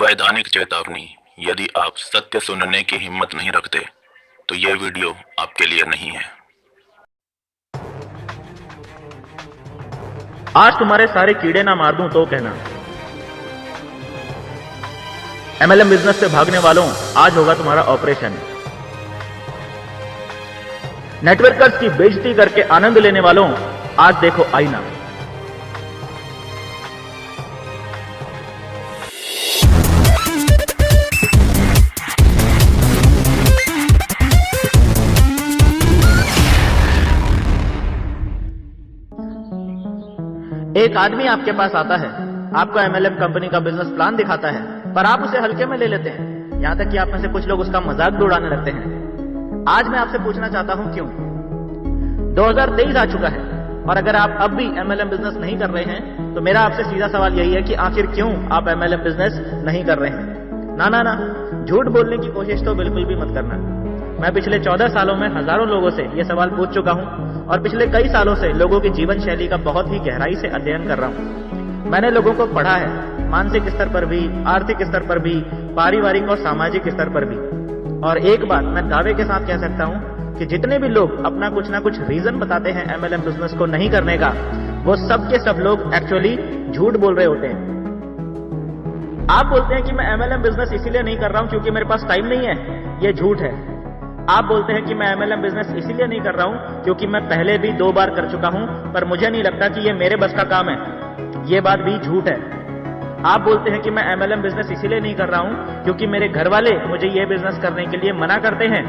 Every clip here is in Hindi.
वैधानिक चेतावनी, यदि आप सत्य सुनने की हिम्मत नहीं रखते तो ये वीडियो आपके लिए नहीं है। आज तुम्हारे सारे कीड़े ना मार दूं तो कहना। एमएलएम बिजनेस से भागने वालों, आज होगा तुम्हारा ऑपरेशन। नेटवर्कर्स की बेइज्जती करके आनंद लेने वालों, आज देखो आईना। एक आदमी आपके पास आता है, आपको एमएलएम कंपनी का बिजनेस प्लान दिखाता है, पर आप उसे हल्के में ले लेते हैं। यहां तक कि आप में से कुछ लोग उसका मजाक भी उड़ाने लगते हैं। आज मैं आपसे पूछना चाहता हूं क्यों। 2023 आ चुका है और अगर आप अब भी एमएलएम बिजनेस नहीं कर रहे हैं तो मेरा आपसे सीधा सवाल यही है कि आखिर क्यों आप एमएलएम बिजनेस नहीं कर रहे हैं। ना, झूठ बोलने की कोशिश तो बिल्कुल भी मत करना। मैं पिछले 14 सालों में हजारों लोगों से यह सवाल पूछ चुका हूं और पिछले कई सालों से लोगों की जीवन शैली का बहुत ही गहराई से अध्ययन कर रहा हूं। मैंने लोगों को पढ़ा है, मानसिक स्तर पर भी, आर्थिक स्तर पर भी, पारिवारिक और सामाजिक स्तर पर भी। और एक बात मैं दावे के साथ कह सकता हूं कि जितने भी लोग अपना कुछ ना कुछ रीजन बताते हैं एमएलएम बिजनेस को नहीं करने का, वो सब के सब लोग एक्चुअली झूठ बोल रहे होते हैं। आप बोलते हैं कि मैं एमएलएम बिजनेस इसीलिए नहीं कर रहा हूं क्योंकि मेरे पास टाइम नहीं है, ये झूठ है। आप बोलते हैं कि मैं एमएलएम बिजनेस इसीलिए नहीं कर रहा हूं क्योंकि मैं पहले भी 2 बार कर चुका हूं पर मुझे नहीं लगता कि ये मेरे बस का काम है, ये बात भी झूठ है। आप बोलते हैं कि मैं एमएलएम बिजनेस इसीलिए नहीं कर रहा हूं क्योंकि मेरे घर वाले मुझे ये बिजनेस करने के लिए मना करते हैं,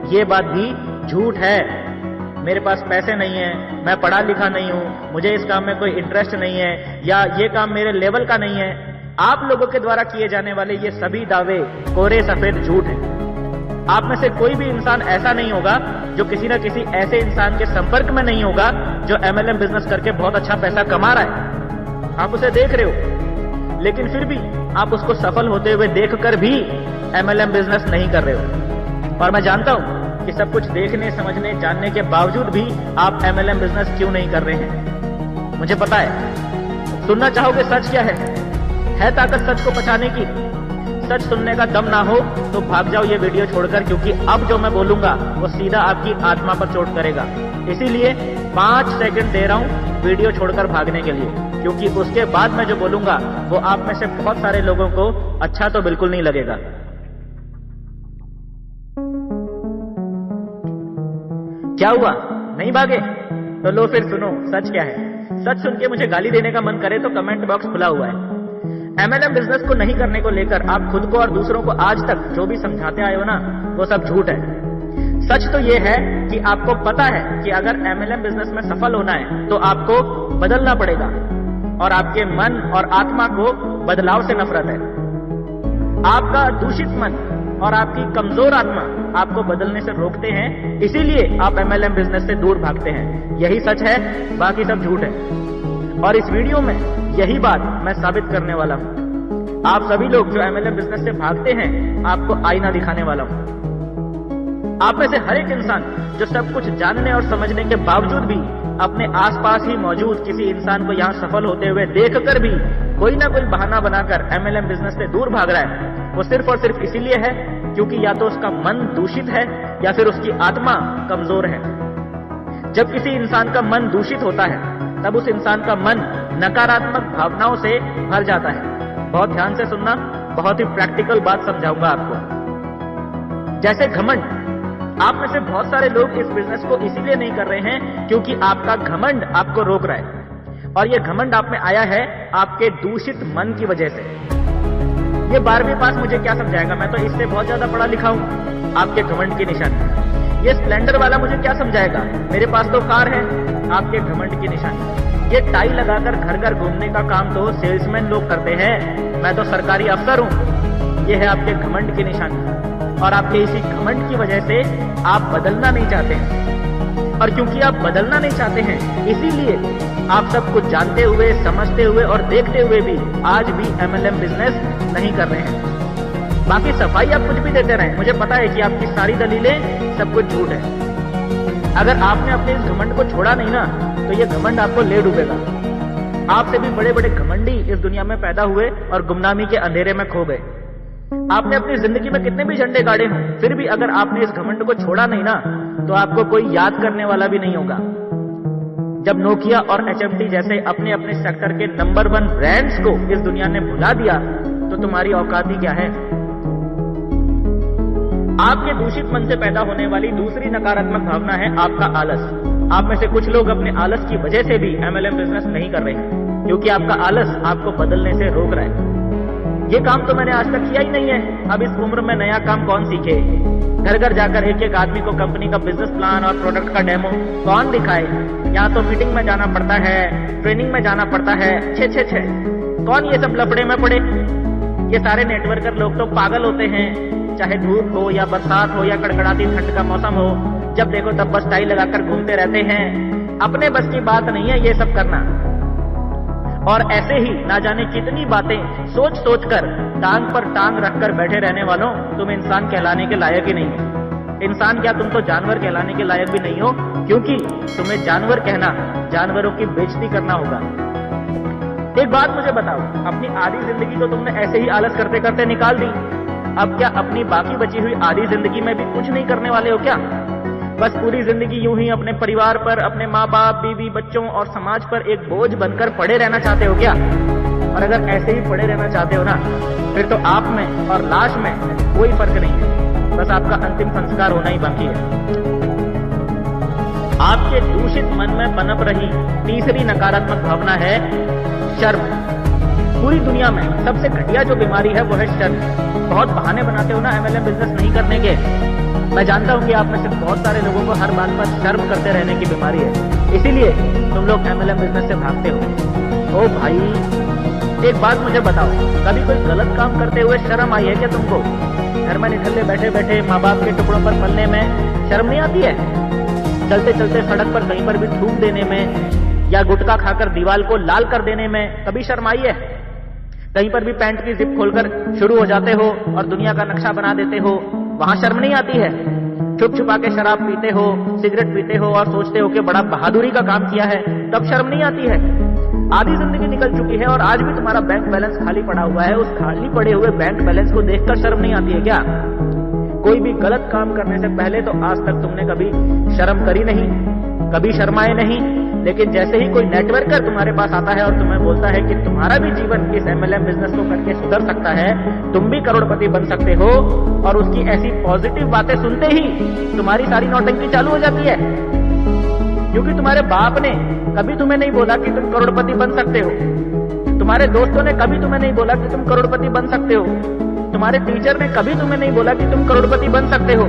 ये बात भी झूठ है। मेरे पास पैसे नहीं है, मैं पढ़ा लिखा नहीं हूं, मुझे इस काम में कोई इंटरेस्ट नहीं है, या ये काम मेरे लेवल का नहीं है। आप लोगों के द्वारा किए जाने वाले ये सभी दावे कोरे सफेद झूठ हैं। आप में से कोई भी इंसान ऐसा नहीं होगा जो किसी न किसी ऐसे इंसान के संपर्क में नहीं होगा जो एमएलएम बिजनेस करके बहुत अच्छा पैसा कमा रहा है। आप उसे देख रहे हो, लेकिन फिर भी आप उसको सफल होते हुए देखकर भी एमएलएम बिजनेस नहीं कर रहे हो। और मैं जानता हूं कि सब कुछ देखने, समझने, जानने के बावजूद भी आप एमएलएम बिजनेस क्यों नहीं कर रहे हैं। मुझे पता है। सुनना चाहोगे सच क्या है ताकत सच को पचाने की। सच सुनने का दम ना हो तो भाग जाओ ये वीडियो छोड़कर, क्योंकि अब जो मैं बोलूंगा वो सीधा आपकी आत्मा पर चोट करेगा। इसीलिए 5 सेकंड दे रहा हूं वीडियो छोड़कर भागने के लिए, क्योंकि उसके बाद मैं जो बोलूंगा वो आप में से बहुत सारे लोगों को अच्छा तो बिल्कुल नहीं लगेगा। क्या हुआ, नहीं भागे? तो लो फिर सुनो सच क्या है। सच सुन के मुझे गाली देने का मन करे तो कमेंट बॉक्स खुला हुआ है। एमएलएम बिजनेस को नहीं करने को लेकर आप खुद को और दूसरों को आज तक जो भी समझाते आए हो ना, वो सब झूठ है। सच तो ये है कि आपको पता है कि अगर एमएलएम बिजनेस में सफल होना है तो आपको बदलना पड़ेगा, और आपके मन और आत्मा को बदलाव से नफरत है। आपका दूषित मन और आपकी कमजोर आत्मा आपको बदलने से रोकते हैं, इसीलिए आप एमएलएम बिजनेस से दूर भागते हैं। यही सच है, बाकी सब झूठ है। और इस वीडियो में यही बात मैं साबित करने वाला हूं। आप सभी लोग जो एमएलएम बिजनेस से भागते हैं, आपको आईना दिखाने वाला हूं। आप में से हर एक इंसान जो सब कुछ जानने और समझने के बावजूद भी अपने आसपास ही मौजूद किसी इंसान को यहां सफल होते हुए देखकर भी कोई ना कोई बहाना बनाकर एमएलएम बिजनेस से दूर भाग रहा है, वो सिर्फ और सिर्फ इसीलिए है क्योंकि या तो उसका मन दूषित है या फिर उसकी आत्मा कमजोर है। जब किसी इंसान का मन दूषित होता है तब उस इंसान का मन नकारात्मक भावनाओं से भर जाता है। बहुत ध्यान से सुनना, बहुत ही प्रैक्टिकल बात समझाऊंगा आपको। जैसे घमंड। आप में से बहुत सारे लोग इस बिजनेस को इसीलिए नहीं कर रहे हैं क्योंकि आपका घमंड आपको रोक रहा है, और यह घमंड आप में आया है आपके दूषित मन की वजह से। ये 12वीं पास मुझे क्या समझाएगा, मैं तो इससे बहुत ज्यादा पढ़ा लिखा हूं। आपके घमंड की निशानी। ये स्प्लेंडर वाला मुझे क्या समझाएगा, मेरे पास तो कार है। आपके घमंड की निशानी। ये टाई लगाकर घर घर घूमने का काम तो सेल्समैन लोग करते हैं, मैं तो सरकारी अफसर हूं। ये है आपके घमंड की निशानी, और आपके इसी घमंड की वजह से आप बदलना नहीं चाहते हैं। और क्योंकि आप बदलना नहीं चाहते हैं, इसीलिए आप सब कुछ जानते हुए, समझते हुए और देखते हुए भी आज भी एमएलएम बिजनेस नहीं कर रहे हैं। बाकी सफाई आप कुछ भी देते रहें, मुझे पता है कि आपकी सारी दलीलें सब कुछ झूठ है। अगर आपने अपने इस घमंड को छोड़ा नहीं ना, तो ये घमंड आपको ले डूबेगा। आपसे भी बड़े बड़े घमंडी इस दुनिया में पैदा हुए और गुमनामी के अंधेरे में खो गए। आपने अपनी जिंदगी में कितने भी झंडे गाड़े हों, फिर भी अगर आपने इस घमंड को छोड़ा नहीं ना, तो आपको कोई याद करने वाला भी नहीं होगा। जब नोकिया और एचएमटी जैसे अपने अपने सेक्टर के नंबर 1 ब्रांड्स को इस दुनिया ने भुला दिया, तो तुम्हारी औकात ही क्या है। आपके दूषित मन से पैदा होने वाली दूसरी नकारात्मक भावना है आपका आलस। आप में से कुछ लोग अपने आलस की वजह से भी एमएलएम बिजनेस नहीं कर रहे हैं, क्योंकि आपका आलस आपको बदलने से रोक रहा है। ये काम तो मैंने आज तक किया ही नहीं है, अब इस उम्र में नया काम कौन सीखे। घर घर जाकर एक एक आदमी को कंपनी का बिजनेस प्लान और प्रोडक्ट का डेमो कौन दिखाए। यहाँ तो मीटिंग में जाना पड़ता है, ट्रेनिंग में जाना पड़ता है, छे कौन ये सब लफड़े में पड़े। ये सारे नेटवर्कर लोग तो पागल होते हैं, चाहे धूप हो या बरसात हो या कड़कड़ाती ठंड का मौसम हो, जब देखो तब बस टाई लगाकर घूमते रहते हैं। अपने बस की बात नहीं है ये सब करना। और ऐसे ही ना जाने कितनी बातें सोच सोच कर टांग पर टांग रखकर बैठे रहने वालों, तुम इंसान कहलाने के लायक ही नहीं हो। इंसान क्या, तुम तो जानवर कहलाने के लायक भी नहीं हो, क्योंकि तुम्हें जानवर कहना जानवरों की बेइज्जती करना होगा। एक बात मुझे बताओ, अपनी आधी जिंदगी तो तुमने ऐसे ही आलस करते करते निकाल दी, अब क्या अपनी बाकी बची हुई आधी जिंदगी में भी कुछ नहीं करने वाले हो क्या। बस पूरी जिंदगी यूं ही अपने परिवार पर, अपने माँ बाप, बीवी, बच्चों और समाज पर एक बोझ बनकर पड़े रहना चाहते हो क्या। और अगर ऐसे ही पड़े रहना चाहते हो ना, फिर तो आप में और लाश में कोई फर्क नहीं है, बस आपका अंतिम संस्कार होना ही बाकी है। आपके दूषित मन में पनप रही तीसरी नकारात्मक भावना है शर्म। पूरी दुनिया में सबसे घटिया जो बीमारी है वो है शर्म। बहुत बहाने बनाते हो ना एमएलएम बिजनेस नहीं करने के। मैं जानता हूं कि आप में से बहुत सारे लोगों को हर बात पर शर्म करते रहने की बीमारी है, इसीलिए तुम लोग एमएलएम बिजनेस से भागते हो। ओ भाई, एक बात मुझे बताओ, कभी कोई गलत काम करते हुए शर्म आई है क्या तुमको। घर में निठल्ले बैठे बैठे माँ बाप के टुकड़ों पर पलने में शर्म नहीं आती है। चलते चलते सड़क पर कहीं पर भी थूक देने में या गुटखा खाकर दीवार को लाल कर देने में कभी शर्म आई है। कहीं पर भी पैंट की जिप खोलकर शुरू हो जाते हो और दुनिया का नक्शा बना देते हो, वहां शर्म नहीं आती है। छुप छुपा के शराब पीते हो, सिगरेट पीते हो और सोचते हो कि बड़ा बहादुरी का काम किया है, तब शर्म नहीं आती है। आधी जिंदगी निकल चुकी है और आज भी तुम्हारा बैंक बैलेंस खाली पड़ा हुआ है, उस खाली पड़े हुए बैंक बैलेंस को देखकर शर्म नहीं आती है क्या। कोई भी गलत काम करने से पहले तो आज तक तुमने कभी शर्म करी नहीं, कभी शर्माए नहीं, लेकिन जैसे ही कोई नेटवर्कर तुम्हारे पास आता है और तुम्हें बोलता है कि तुम्हारा भी जीवन इस एमएलएम बिजनेस को करके सुधर सकता है, तुम भी करोड़पति बन सकते हो, और उसकी ऐसी पॉजिटिव बातें सुनते ही तुम्हारी सारी नौटंकी चालू हो जाती है। क्योंकि तुम्हारे बाप ने कभी तुम्हें नहीं बोला कि तुम करोड़पति बन सकते हो, तुम्हारे दोस्तों ने कभी तुम्हें नहीं बोला कि तुम करोड़पति बन सकते हो, तुम्हारे टीचर ने कभी तुम्हें नहीं बोला कि तुम करोड़पति बन सकते हो।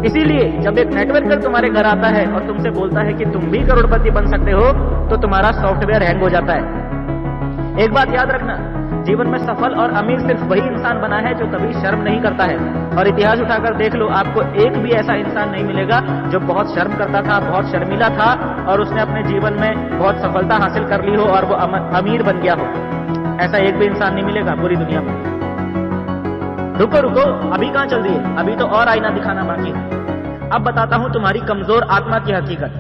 इसीलिए जब एक नेटवर्कर तुम्हारे घर आता है और तुमसे बोलता है कि तुम भी करोड़पति बन सकते हो, तो तुम्हारा सॉफ्टवेयर हैंग हो जाता है। एक बात याद रखना, जीवन में सफल और अमीर सिर्फ वही इंसान बना है जो कभी शर्म नहीं करता है। और इतिहास उठाकर देख लो, आपको एक भी ऐसा इंसान नहीं मिलेगा जो बहुत शर्म करता था, बहुत शर्मीला था और उसने अपने जीवन में बहुत सफलता हासिल कर ली हो और वो अमीर बन गया हो। ऐसा एक भी इंसान नहीं मिलेगा पूरी दुनिया में। रुको रुको, अभी कहां चल रही है, अभी तो और आईना दिखाना बाकी है। अब बताता हूं तुम्हारी कमजोर आत्मा की हकीकत।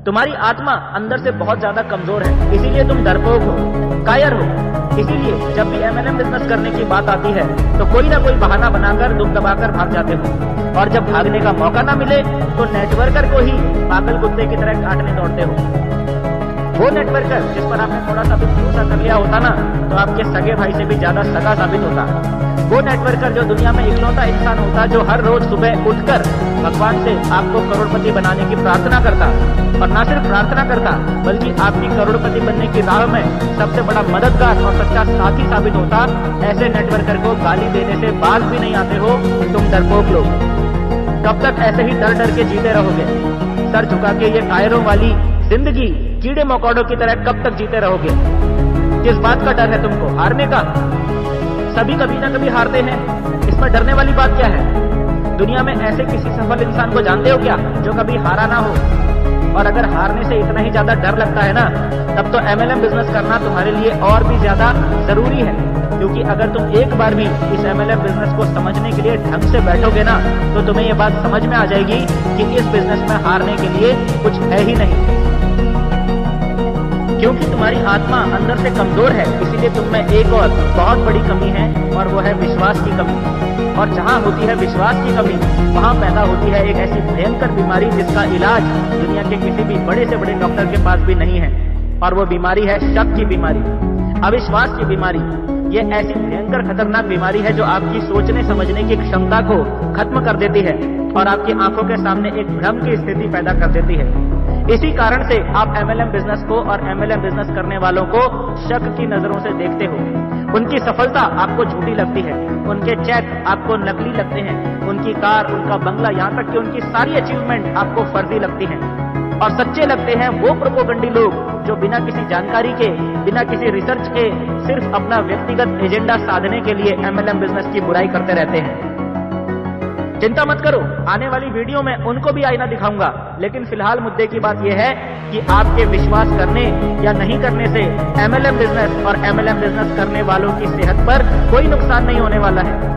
तुम्हारी आत्मा अंदर से बहुत ज्यादा कमजोर है, इसीलिए तुम डरपोक हो, कायर हो। इसीलिए जब भी एमएलएम बिजनेस करने की बात आती है तो कोई ना कोई बहाना बनाकर दुम दबाकर भाग जाते हो, और जब भागने का मौका ना मिले तो नेटवर्कर को ही पागल कुत्ते की तरह काटने दौड़ते हो। वो नेटवर्कर जिस पर आपने थोड़ा सा भी भरोसा कर लिया होता ना, तो आपके सगे भाई से भी ज्यादा सगा साबित होता। वो नेटवर्कर जो दुनिया में इकलौता इंसान होता जो हर रोज सुबह उठकर भगवान से आपको करोड़पति बनाने की प्रार्थना करता, और ना सिर्फ प्रार्थना करता बल्कि आपकी करोड़पति बनने की राह में सबसे बड़ा मददगार और सच्चा साथी साबित होता। ऐसे नेटवर्कर को गाली देने से बाज भी नहीं आते हो तुम डरपोक लोग। कब तक ऐसे ही डर डर के जीते रहोगे? सर झुका के ये कायरों वाली जिंदगी कीड़े मकोड़ों की तरह कब तक जीते रहोगे? किस बात का डर है तुमको? हारने का? सभी कभी ना कभी हारते हैं, इसमें डरने वाली बात क्या है? दुनिया में ऐसे किसी सफल इंसान को जानते हो क्या जो कभी हारा ना हो? और अगर हारने से इतना ही ज्यादा डर लगता है ना, तब तो एमएलएम बिजनेस करना तुम्हारे लिए और भी ज्यादा जरूरी है। क्योंकि अगर तुम एक बार भी इस एमएलएम बिजनेस को समझने के लिए ढंग से बैठोगे ना, तो तुम्हें ये बात समझ में आ जाएगी कि इस बिजनेस में हारने के लिए कुछ है ही नहीं। क्योंकि तुम्हारी आत्मा अंदर से कमजोर है, इसीलिए तुम में एक और बहुत बड़ी कमी है, और वो है विश्वास की कमी। और जहां होती है विश्वास की कमी, वहां पैदा होती है एक ऐसी भयंकर बीमारी जिसका इलाज दुनिया के किसी भी बड़े से बड़े डॉक्टर के पास भी नहीं है। और वो बीमारी है शक की बीमारी, अविश्वास की बीमारी। ये ऐसी भयंकर खतरनाक बीमारी है जो आपकी सोचने समझने की क्षमता को खत्म कर देती है और आपकी आंखों के सामने एक भ्रम की स्थिति पैदा कर देती है। इसी कारण से आप MLM बिजनेस को और MLM बिजनेस करने वालों को शक की नजरों से देखते हो। उनकी सफलता आपको झूठी लगती है, उनके चेक आपको नकली लगते हैं, उनकी कार, उनका बंगला, यहाँ तक कि उनकी सारी अचीवमेंट आपको फर्जी लगती हैं। और सच्चे लगते हैं वो प्रोपोगंडी लोग जो बिना किसी जानकारी के, बिना किसी रिसर्च के, सिर्फ अपना व्यक्तिगत एजेंडा साधने के लिए MLM बिजनेस की बुराई करते रहते हैं। चिंता मत करो, आने वाली वीडियो में उनको भी आईना दिखाऊंगा, लेकिन फिलहाल मुद्दे की बात यह है कि आपके विश्वास करने या नहीं करने से MLM बिजनेस और MLM बिजनेस करने वालों की सेहत पर कोई नुकसान नहीं होने वाला है।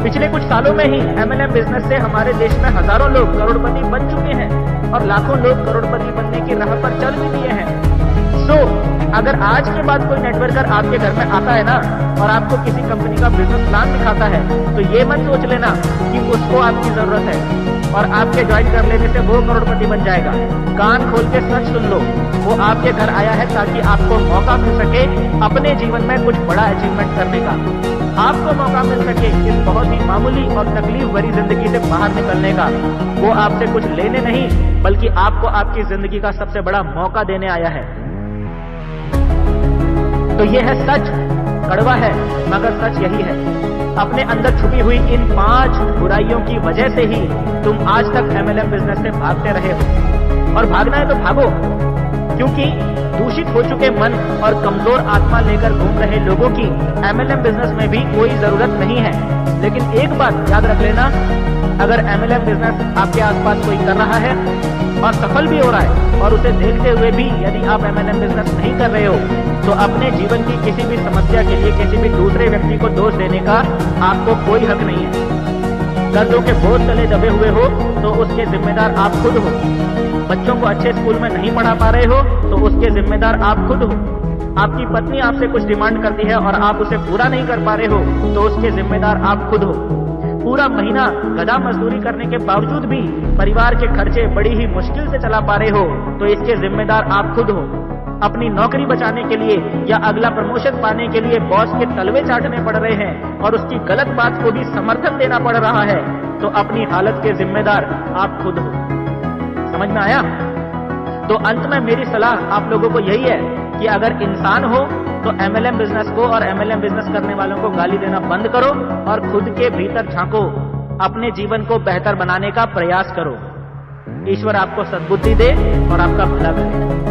पिछले कुछ सालों में ही MLM बिजनेस से हमारे देश में हजारों लोग करोड़पति बन चुके हैं और लाखों लोग करोड़पति बनने की राह पर चल भी दिए हैं। अगर आज के बाद कोई नेटवर्कर आपके घर में आता है ना और आपको किसी कंपनी का बिजनेस प्लान दिखाता है, तो ये मत सोच लेना कि उसको आपकी जरूरत है और आपके ज्वाइन कर लेने से वो करोड़पति बन जाएगा। कान खोल के सच सुन लो, वो आपके घर आया है ताकि आपको मौका मिल सके अपने जीवन में कुछ बड़ा अचीवमेंट करने का। आपको मौका मिल सके इस बहुत ही मामूली और तकलीफ भरी जिंदगी से बाहर निकलने का। वो आपसे कुछ लेने नहीं, बल्कि आपको आपकी जिंदगी का सबसे बड़ा मौका देने आया है। तो ये है सच, कड़वा है मगर सच यही है। अपने अंदर छुपी हुई इन 5 बुराइयों की वजह से ही तुम आज तक MLM बिजनेस से भागते रहे हो। और भागना है तो भागो, क्योंकि दूषित हो चुके मन और कमजोर आत्मा लेकर घूम रहे लोगों की MLM बिजनेस में भी कोई जरूरत नहीं है। लेकिन एक बात याद रख लेना, अगर MLM बिजनेस आपके आसपास कोई कर रहा है और सफल भी हो रहा है और उसे देखते हुए भी यदि आप MLM बिजनेस नहीं कर रहे हो, तो अपने जीवन की किसी भी समस्या के लिए किसी भी दूसरे व्यक्ति को दोष देने का आपको कोई हक नहीं है। कर्जों के बोझ तले दबे हुए हो तो उसके जिम्मेदार आप खुद हो। बच्चों को अच्छे स्कूल में नहीं पढ़ा पा रहे हो तो उसके जिम्मेदार आप खुद हो। आपकी पत्नी आपसे कुछ डिमांड करती है और आप उसे पूरा नहीं कर पा रहे हो तो उसके जिम्मेदार आप खुद हो। पूरा महीना गधा मजदूरी करने के बावजूद भी परिवार के खर्चे बड़ी ही मुश्किल से चला पा रहे हो तो इसके जिम्मेदार आप खुद हो। अपनी नौकरी बचाने के लिए या अगला प्रमोशन पाने के लिए बॉस के तलवे चाटने पड़ रहे हैं और उसकी गलत बात को भी समर्थन देना पड़ रहा है, तो अपनी हालत के जिम्मेदार आप खुद हो। समझ में आया? तो अंत में मेरी सलाह आप लोगों को यही है कि अगर इंसान हो तो MLM बिजनेस को और MLM बिजनेस करने वालों को गाली देना बंद करो और खुद के भीतर झांको, अपने जीवन को बेहतर बनाने का प्रयास करो। ईश्वर आपको सद्बुद्धि दे और आपका भला करे।